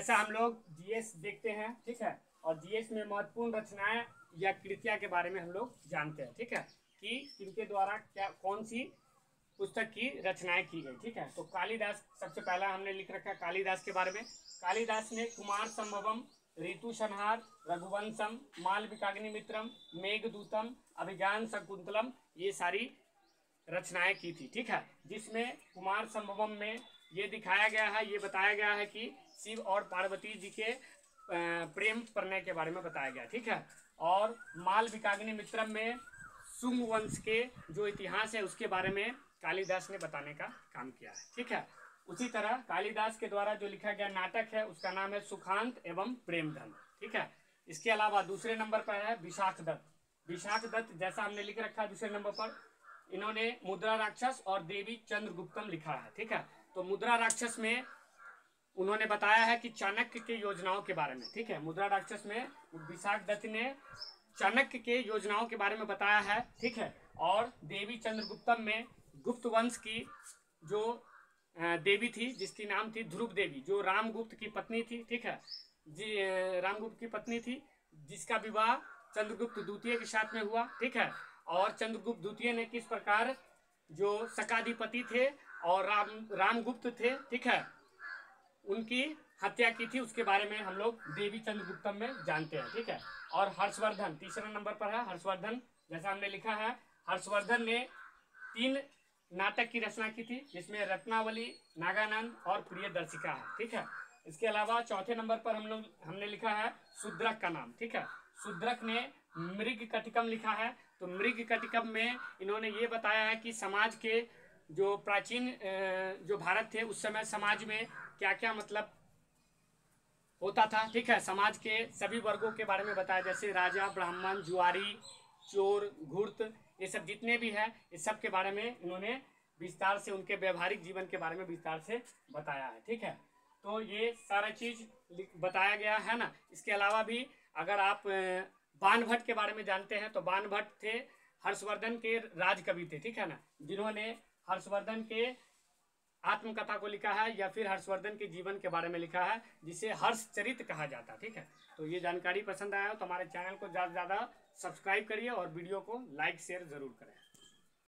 ऐसा हम लोग जीएस देखते हैं, ठीक है। और जीएस में महत्वपूर्ण रचनाएं या कृतियां के बारे में हम लोग जानते हैं, ठीक है, कि इनके द्वारा क्या कौन सी पुस्तक की रचनाएं की गई, ठीक है। तो कालिदास सबसे पहला हमने लिख रखा है कालिदास के बारे में। कालिदास ने कुमार संभवम, ऋतु संहार, रघुवंशम, मालविकाग्निमित्रम, मेघदूतम, अभिज्ञान शकुंतलम, ये सारी रचनाएं की थी, ठीक है। जिसमें कुमार संभवम में ये दिखाया गया है, ये बताया गया है कि शिव और पार्वती जी के प्रेम प्रणय के बारे में बताया गया, ठीक है। और मालविकाग्निमित्रम में शुंग वंश के जो इतिहास है उसके बारे में कालिदास ने बताने का काम किया है, ठीक है। उसी तरह कालिदास के द्वारा जो लिखा गया नाटक है उसका नाम है सुखांत एवं प्रेमधन, ठीक है। इसके अलावा दूसरे नंबर पर है विशाख दत्त। विशाख दत्त जैसा हमने लिख रखा है दूसरे नंबर पर, इन्होंने मुद्रा राक्षस और देवी चंद्रगुप्तम लिखा है, ठीक है। तो मुद्रा राक्षस में उन्होंने बताया है कि चाणक्य के योजनाओं के बारे में, ठीक है। मुद्रा राक्षस में विशाख दत्त ने चाणक्य के योजनाओं के बारे में बताया है, ठीक है। और देवी चंद्रगुप्तम में गुप्त वंश की जो देवी थी जिसकी नाम थी ध्रुव देवी, जो रामगुप्त की पत्नी थी, ठीक है। रामगुप्त की पत्नी थी जिसका विवाह चंद्रगुप्त द्वितीय के साथ में हुआ, ठीक है। और चंद्रगुप्त द्वितीय ने किस प्रकार जो शकाधिपति थे और रामगुप्त थे, ठीक है, उनकी हत्या की थी, उसके बारे में हम लोग देवी चंद्रगुप्तम में जानते हैं, ठीक है। और हर्षवर्धन तीसरा नंबर पर है। हर्षवर्धन जैसा हमने लिखा है, हर्षवर्धन ने 3 नाटक की रचना की थी जिसमें रत्नावली, नागानंद और प्रियदर्शिका है, ठीक है। इसके अलावा चौथे नंबर पर हमने लिखा है शूद्रक का नाम, ठीक है। शूद्रक ने मृग कटिकम लिखा है। तो मृग कटिकम में इन्होंने ये बताया है कि समाज के जो प्राचीन जो भारत थे उस समय समाज में क्या क्या मतलब होता था, ठीक है। समाज के सभी वर्गों के बारे में बताया, जैसे राजा, ब्राह्मण, जुआरी, चोर, घुर्त, ये सब जितने भी हैं इस सब के बारे में इन्होंने विस्तार से उनके व्यवहारिक जीवन के बारे में विस्तार से बताया है, ठीक है। तो ये सारा चीज बताया गया है ना। इसके अलावा भी अगर आप बाणभट्ट के बारे में जानते हैं तो बाणभट्ट थे हर्षवर्धन के राजकवि थे, ठीक है ना, जिन्होंने हर्षवर्धन के आत्मकथा को लिखा है या फिर हर्षवर्धन के जीवन के बारे में लिखा है जिसे हर्षचरित कहा जाता है, ठीक है। तो ये जानकारी पसंद आया हो तो हमारे चैनल को ज़्यादा से ज़्यादा सब्सक्राइब करिए और वीडियो को लाइक शेयर जरूर करें।